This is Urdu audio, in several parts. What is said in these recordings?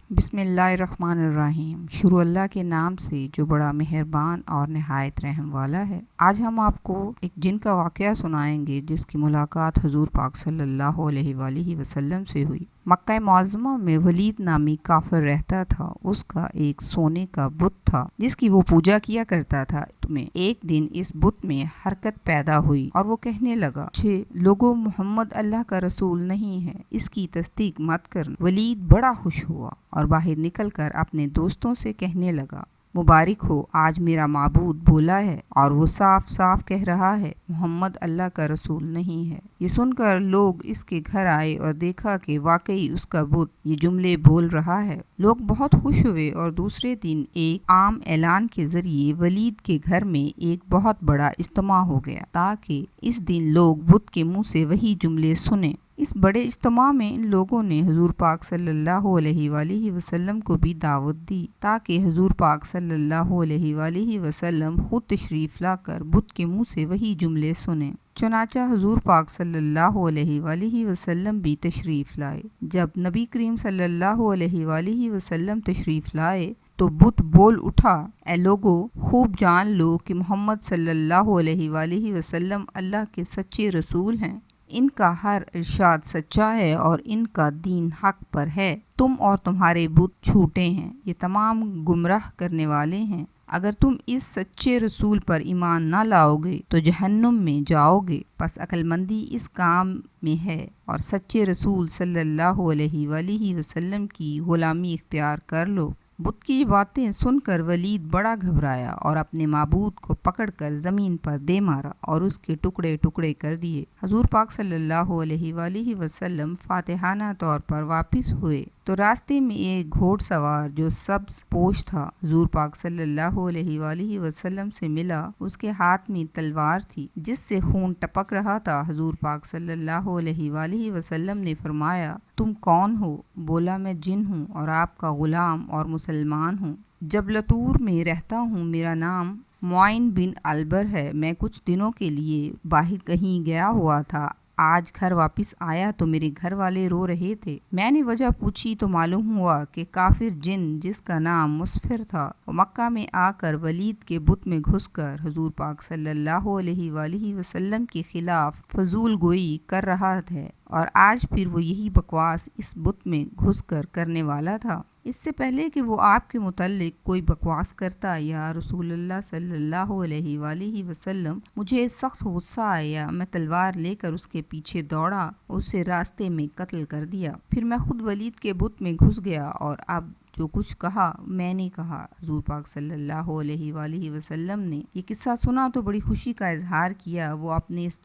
بسم اللہ الرحمن الرحیم۔ شروع اللہ کے نام سے جو بڑا مہربان اور نہایت رحم والا ہے۔ آج ہم آپ کو ایک جن کا واقعہ سنائیں گے جس کی ملاقات حضور پاک صلی اللہ علیہ وآلہ وسلم سے ہوئی۔ مکہ معظمہ میں ولید نامی کافر رہتا تھا۔ اس کا ایک سونے کا بت تھا جس کی وہ پوجا کیا کرتا تھا۔ ایک دن اس بت میں حرکت پیدا ہوئی اور وہ کہنے لگا، لوگوں، محمد اللہ کا رسول نہیں ہے، اس کی تصدیق مت کرنا۔ ولید بڑا خوش ہوا اور باہر نکل کر اپنے دوستوں سے کہنے لگا، مبارک ہو، آج میرا معبود بولا ہے اور وہ صاف صاف کہہ رہا ہے محمد اللہ کا رسول نہیں ہے۔ یہ سن کر لوگ اس کے گھر آئے اور دیکھا کہ واقعی اس کا بت یہ جملے بول رہا ہے۔ لوگ بہت خوش ہوئے اور دوسرے دن ایک عام اعلان کے ذریعے ولید کے گھر میں ایک بہت بڑا اجتماع ہو گیا تاکہ اس دن لوگ بت کے منہ سے وہی جملے سنیں۔ اس بڑے اجتماع میں لوگوں نے حضور پاک صلی اللہ علیہ وآلہ وسلم کو بھی دعوت دی تاکہ حضور پاک صلی اللہ علیہ وآلہ وسلم خود تشریف لا کر بت کے منہ سے وہی جملے سنیں۔ چنانچہ حضور پاک صلی اللہ علیہ وآلہ وسلم بھی تشریف لائے۔ جب نبی کریم صلی اللہ علیہ وآلہ وسلم تشریف لائے تو بت بول اٹھا، اے لوگو، خوب جان لو کہ محمد صلی اللہ علیہ وآلہ وسلم اللہ کے سچے رسول ہیں۔ ان کا ہر ارشاد سچا ہے اور ان کا دین حق پر ہے۔ تم اور تمہارے بت جھوٹے ہیں، یہ تمام گمراہ کرنے والے ہیں۔ اگر تم اس سچے رسول پر ایمان نہ لاؤ گے تو جہنم میں جاؤ گے۔ پس عقل مندی اس کام میں ہے اور سچے رسول صلی اللہ علیہ وآلہ وسلم کی غلامی اختیار کر لو۔ بت کی باتیں سن کر ولید بڑا گھبرایا اور اپنے معبود کو پکڑ کر زمین پر دے مارا اور اس کے ٹکڑے ٹکڑے کر دیے۔ حضور پاک صلی اللہ علیہ وآلہ وسلم فاتحانہ طور پر واپس ہوئے تو راستے میں ایک گھوڑ سوار جو سبز پوش تھا حضور پاک صلی اللہ علیہ وآلہ وسلم سے ملا۔ اس کے ہاتھ میں تلوار تھی جس سے خون ٹپک رہا تھا۔ حضور پاک صلی اللہ علیہ وآلہ وسلم نے فرمایا، تم کون ہو؟ بولا، میں جن ہوں اور آپ کا غلام اور مسلمان ہوں۔ جبلتور میں رہتا ہوں، میرا نام معین بن البر ہے۔ میں کچھ دنوں کے لیے باہر کہیں گیا ہوا تھا، آج گھر واپس آیا تو میرے گھر والے رو رہے تھے۔ میں نے وجہ پوچھی تو معلوم ہوا کہ کافر جن جس کا نام مسفر تھا وہ مکہ میں آ کر ولید کے بت میں گھس کر حضور پاک صلی اللہ علیہ وآلہ وسلم کے خلاف فضول گوئی کر رہا ہے اور آج پھر وہ یہی بکواس اس بت میں گھس کر کرنے والا تھا۔ اس سے پہلے کہ وہ آپ کے متعلق کوئی بکواس کرتا یا رسول اللہ صلی اللہ علیہ وآلہ وسلم، مجھے سخت غصہ آیا۔ میں تلوار لے کر اس کے پیچھے دوڑا، اسے راستے میں قتل کر دیا۔ پھر میں خود ولید کے بت میں گھس گیا اور اب جو کچھ کہا میں نے کہا۔ حضور پاک صلی اللہ علیہ وآلہ وسلم نے یہ قصہ سنا تو بڑی خوشی کا اظہار کیا۔ وہ اپنے اس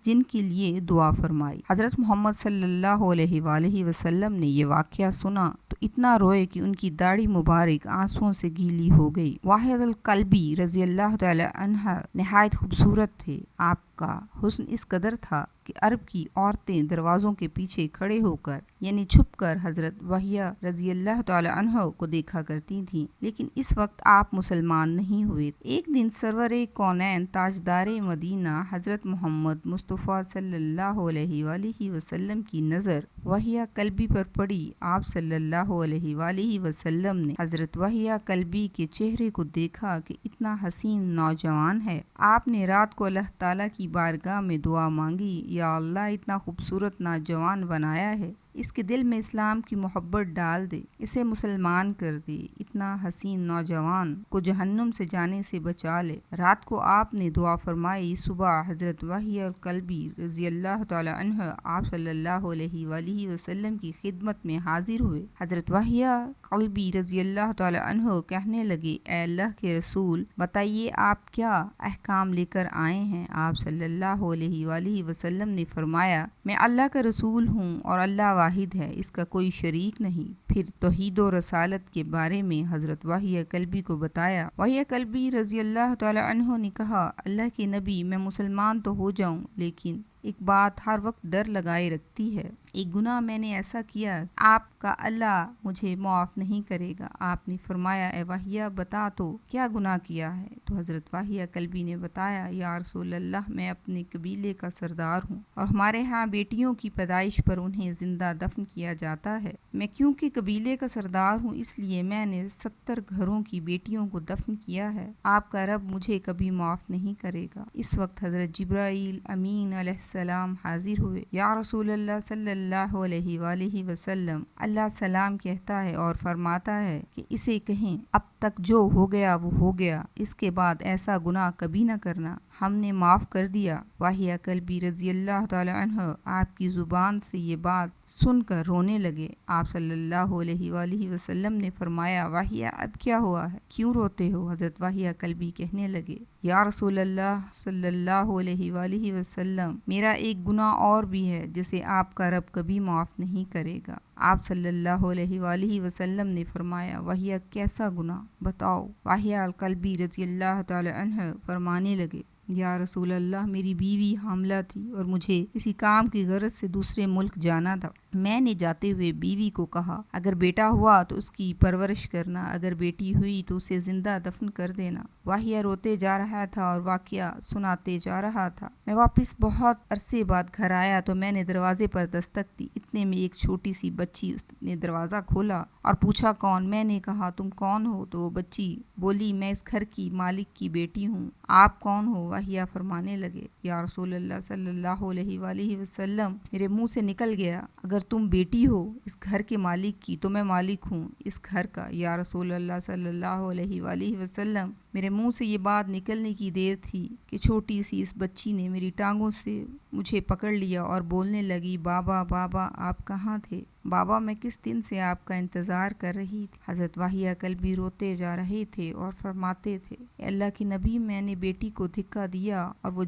جن کے لیے دعا فرمائی۔ حضرت محمد صلی اللہ علیہ وآلہ وسلم نے یہ واقعہ سنا تو اتنا روئے کہ ان کی داڑھی مبارک آنسوؤں سے گیلی ہو گئی۔ واحد الکلبی رضی اللہ تعالی عنہ نہایت خوبصورت تھے۔ آپ کا حسن اس قدر تھا کہ عرب کی عورتیں دروازوں کے پیچھے کھڑے ہو کر یعنی چھپ کر حضرت وحیہ رضی اللہ تعالی عنہ کو دیکھا کرتی تھیں، لیکن اس وقت آپ مسلمان نہیں ہوئے۔ ایک دن سرور کونین تاجدار مدینہ حضرت محمد مصطفیٰ صلی اللہ علیہ وآلہ وسلم کی نظر وحیہ کلبی پر پڑی۔ آپ صلی اللہ علیہ وآلہ وسلم نے حضرت وحیہ کلبی کے چہرے کو دیکھا کہ اتنا حسین نوجوان ہے۔ آپ نے رات کو اللہ تعالیٰ کی بارگاہ میں دعا مانگی، یا اللہ، اتنا خوبصورت نوجوان بنایا ہے، اس کے دل میں اسلام کی محبت ڈال دے، اسے مسلمان کر دے، اتنا حسین نوجوان کو جہنم سے جانے سے بچا لے۔ رات کو آپ نے دعا فرمائی۔ صبح حضرت وحیہ کلبی رضی اللہ تعالی عنہ آپ صلی اللہ علیہ وآلہ وسلم کی خدمت میں حاضر ہوئے۔ حضرت وحیہ کلبی رضی اللہ تعالی عنہ کہنے لگے، اے اللہ کے رسول، بتائیے آپ کیا احکام لے کر آئے ہیں؟ آپ صلی اللہ علیہ وآلہ وسلم نے فرمایا، میں اللہ کا رسول ہوں اور اللہ واحد ہے، اس کا کوئی شریک نہیں۔ پھر توحید و رسالت کے بارے میں حضرت وحیہ کلبی کو بتایا۔ وحیہ کلبی رضی اللہ تعالی عنہ نے کہا، اللہ کے نبی، میں مسلمان تو ہو جاؤں لیکن ایک بات ہر وقت ڈر لگائے رکھتی ہے، ایک گناہ میں نے ایسا کیا آپ کا اللہ مجھے معاف نہیں کرے گا۔ آپ نے فرمایا اے واہیہ بتا تو کیا گناہ کیا ہے؟ تو حضرت واہیہ کلبی نے بتایا یا رسول اللہ میں اپنے قبیلے کا سردار ہوں اور ہمارے ہاں بیٹیوں کی پیدائش پر انہیں زندہ دفن کیا جاتا ہے۔ میں کیونکہ قبیلے کا سردار ہوں اس لیے میں نے 70 گھروں کی بیٹیوں کو دفن کیا ہے، آپ کا رب مجھے کبھی معاف نہیں کرے گا۔ اس وقت حضرت جبرائیل امین علیہ السلام حاضر ہوئے۔ یا رسول اللہ صلی اللہ علیہ وآلہ وسلم، اللہ سلام کہتا ہے اور فرماتا ہے کہ اسے کہیں اب تک جو ہو گیا وہ ہو گیا، اس کے بعد ایسا گناہ کبھی نہ کرنا، ہم نے معاف کر دیا۔ واہیہ کلبی رضی اللہ تعالی عنہ آپ کی زبان سے یہ بات سن کر رونے لگے۔ آپ صلی اللہ علیہ وآلہ وسلم نے فرمایا واہیہ اب کیا ہوا ہے، کیوں روتے ہو؟ حضرت واہیہ کلبی کہنے لگے یا رسول اللہ صلی اللہ علیہ وآلہ وسلم، میرا ایک گناہ اور بھی ہے جسے آپ کا رب کبھی معاف نہیں کرے گا۔ آپ صلی اللہ علیہ وآلہ وسلم نے فرمایا واہیہ کیسا گناہ بتاؤ؟ واہیہ الکلبی رضی اللہ تعالی عنہ فرمانے لگے یا رسول اللہ میری بیوی حاملہ تھی اور مجھے کسی کام کی غرض سے دوسرے ملک جانا تھا۔ میں نے جاتے ہوئے بیوی کو کہا اگر بیٹا ہوا تو اس کی پرورش کرنا، اگر بیٹی ہوئی تو اسے زندہ دفن کر دینا۔ واہیہ روتے جا رہا تھا اور واقعہ سناتے جا رہا تھا۔ میں واپس بہت عرصے بعد گھر آیا تو میں نے دروازے پر دستک دی، اتنے میں ایک چھوٹی سی بچی اس نے دروازہ کھولا اور پوچھا کون؟ میں نے کہا تم کون ہو؟ تو وہ بچی بولی میں اس گھر کی مالک کی بیٹی ہوں۔ آپ کون ہو؟ واہیہ فرمانے لگے یا رسول اللہ صلی اللہ علیہ وآلہ وسلم، میرے منہ سے نکل گیا اگر تم بیٹی ہو اس گھر کے مالک کی تو میں مالک ہوں اس گھر کا۔ یا رسول اللہ صلی اللہ علیہ وآلہ وسلم، میرے منہ سے یہ بات نکلنے کی دیر تھی کہ چھوٹی سی اس بچی نے میری ٹانگوں سے مجھے پکڑ لیا اور بولنے لگی بابا بابا آپ کہاں تھے؟ بابا میں کس دن سے آپ کا انتظار کر رہی تھی۔ حضرت واہیہ کلبی روتے جا رہے تھے اور فرماتے تھے اے اللہ کی نبی، میں نے بیٹی کو دھکا دیا اور وہ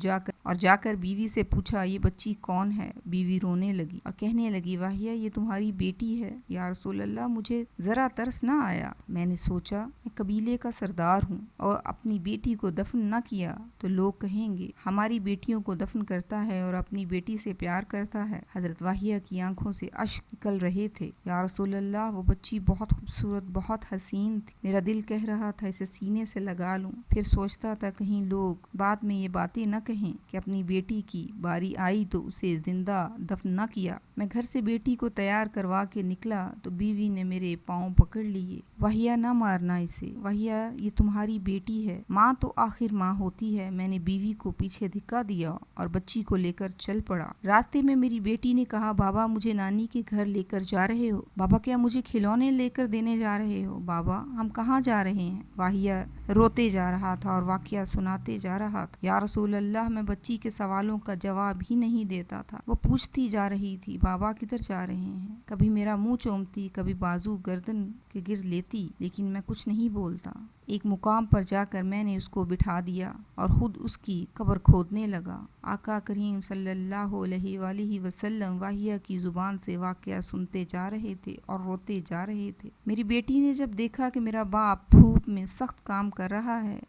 جا کر بیوی سے پوچھا یہ بچی کون ہے؟ بیوی رونے لگی اور کہنے لگی واہیہ یہ تمہاری بیٹی ہے۔ یا رسول اللہ مجھے ذرا ترس نہ آیا، میں نے سوچا میں قبیلے کا سردار ہوں اور اپنی بیٹی کو دفن نہ کیا تو لوگ کہیں گے ہماری بیٹیوں کو دفن کرتا ہے اور اپنی بیٹی سے پیار کرتا ہے۔ حضرت واہیہ کی آنکھوں سے اشک نکل رہے تھے۔ یا رسول اللہ وہ بچی بہت خوبصورت، بہت حسین تھی، میرا دل کہہ رہا تھا اسے سینے سے لگا لوں، پھر سوچتا تھا کہیں لوگ بعد میں یہ باتیں نہ کہیں کہ اپنی بیٹی کی باری آئی تو اسے زندہ دفن نہ کیا۔ میں گھر سے بیٹی کو تیار کروا کے نکلا تو بیوی نے میرے پاؤں پکڑ لیے، واہیہ نہ مارنا اسے، واہیہ یہ تمہاری بیٹی ہے، ماں تو آخر ماں ہوتی ہے۔ میں نے بیوی کو پیچھے دھکا دیا اور بچی کو لے کر چل پڑا۔ راستے میں میری بیٹی نے کہا بابا مجھے نانی کے گھر لے کر جا رہے ہو؟ بابا کیا مجھے کھلونے لے کر دینے جا رہے ہو؟ بابا ہم کہاں جا رہے ہیں؟ واہیہ روتے جا رہا تھا اور واقعہ سناتے جا رہا تھا۔ یا رسول اللہ میں بچی کے سوالوں کا جواب ہی نہیں دیتا تھا، وہ پوچھتی جا رہی تھی بابا کدھر جا رہے ہیں؟ کبھی میرا منہ چومتی، کبھی بازو گردن کے گرد لیتی، لیکن میں کچھ نہیں بولتا۔ ایک مقام پر جا کر میں نے اس کو بٹھا دیا اور خود اس کی قبر کھودنے لگا۔ آقا کریم صلی اللہ علیہ وآلہ وسلم واہیہ کی زبان سے واقعہ سنتے جا رہے تھے اور روتے جا رہے تھے۔ میری بیٹی نے جب دیکھا کہ میرا باپ دھوپ میں سخت کام کر رہا ہے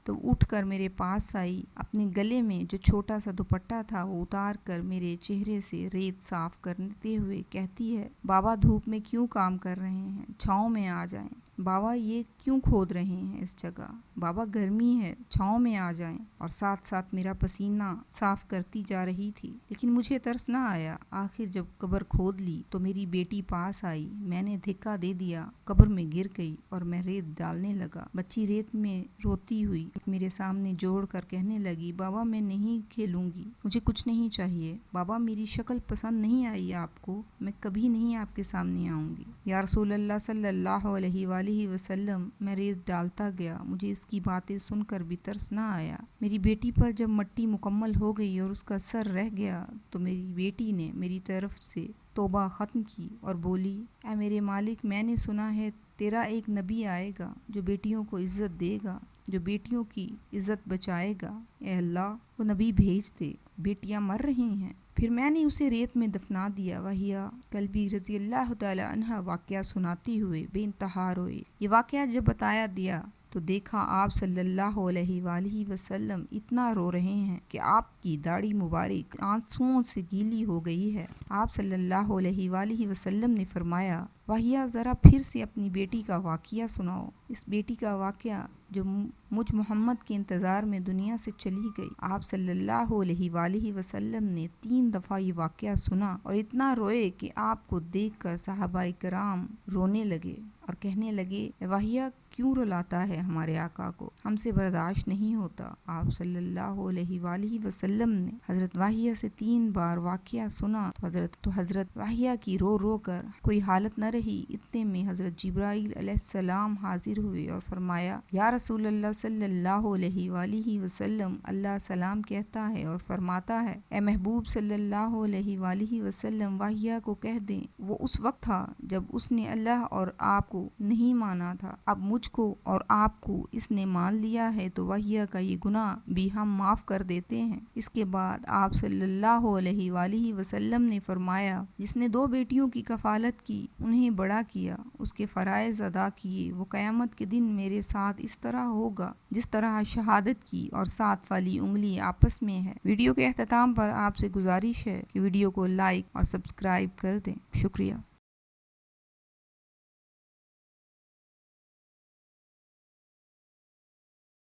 تو اٹھ کر میرے پاس آئی، اپنے گلے میں جو چھوٹا سا دوپٹہ تھا وہ اتار کر میرے چہرے سے ریت صاف کرتے ہوئے کہتی ہے بابا دھوپ میں کیوں کام کر رہے ہیں، چھاؤں میں آ جائیں۔ بابا یہ کیوں کھود رہے ہیں اس جگہ؟ بابا گرمی ہے، چھاؤں میں آ جائیں۔ اور ساتھ ساتھ میرا پسینہ صاف کرتی جا رہی تھی، لیکن مجھے ترس نہ آیا۔ آخر جب قبر کھود لی تو میری بیٹی پاس آئی، میں نے دھکا دے دیا، قبر میں گر گئی اور میں ریت ڈالنے لگا۔ بچی ریت میں روتی ہوئی میرے سامنے جوڑ کر کہنے لگی بابا میں نہیں کھیلوں گی، مجھے کچھ نہیں چاہیے۔ بابا میری شکل پسند نہیں آئی آپ کو، میں کبھی نہیں آپ کے سامنے آؤں گی۔ یا رسول اللہ صلی اللہ علیہ وآلہ وسلم میں ریت ڈالتا گیا، مجھے اس کی باتیں سن کر بھی ترس نہ آیا۔ میری بیٹی پر جب مٹی مکمل ہو گئی اور اس کا سر رہ گیا تو میری بیٹی نے میری طرف سے توبہ ختم کی اور بولی اے میرے مالک، میں نے سنا ہے تیرا ایک نبی آئے گا جو بیٹیوں کو عزت دے گا، جو بیٹیوں کی عزت بچائے گا۔ اے اللہ وہ نبی بھیج دے، بیٹیاں مر رہی ہیں۔ پھر میں نے اسے ریت میں دفنا دیا۔ واہیہ کلبی رضی اللہ تعالی عنہ واقعہ سناتی ہوئے بے انتہا روئے۔ یہ واقعہ جب بتایا دیا تو دیکھا آپ صلی اللہ علیہ وآلہ وسلم اتنا رو رہے ہیں کہ آپ کی داڑھی مبارک آنسوؤں سے گیلی ہو گئی ہے۔ آپ صلی اللہ علیہ وآلہ وسلم نے فرمایا، وحیہ ذرا پھر سے اپنی بیٹی کا واقعہ سناؤ، اس بیٹی کا واقعہ جو مجھ محمد کے انتظار میں دنیا سے چلی گئی۔ آپ صلی اللہ علیہ وآلہ وسلم نے 3 دفعہ یہ واقعہ سنا اور اتنا روئے کہ آپ کو دیکھ کر صحابہ کرام رونے لگے اور کہنے لگے، وحیہ کیوں رلاتا ہے ہمارے آقا کو، ہم سے برداشت نہیں ہوتا۔ آپ صلی اللہ علیہ وآلہ وسلم نے حضرت وحیہ سے 3 بار واقعہ سنا تو حضرت وحیہ کی رو رو کر کوئی حالت نہ رہی۔ اتنے میں حضرت جبرائیل علیہ السلام حاضر ہوئے اور فرمایا، یا رسول اللہ صلی اللہ علیہ وآلہ وسلم، اللہ سلام کہتا ہے اور فرماتا ہے، اے محبوب صلی اللہ علیہ وآلہ وسلم، وحیہ کو کہہ دیں وہ اس وقت تھا جب اس نے اللہ اور آپ کو نہیں مانا تھا، اب مجھ کو اور آپ کو اس نے مان لیا ہے تو وحیہ کا یہ گناہ بھی ہم معاف کر دیتے ہیں۔ اس کے بعد آپ صلی اللہ علیہ وآلہ وسلم نے فرمایا، جس نے 2 بیٹیوں کی کفالت کی، انہیں بڑا کیا، اس کے فرائض ادا کیے، وہ قیامت کے دن میرے ساتھ اس طرح ہوگا جس طرح شہادت کی اور 7 والی انگلی آپس میں ہے۔ ویڈیو کے اختتام پر آپ سے گزارش ہے کہ ویڈیو کو لائک اور سبسکرائب کر دیں۔ شکریہ۔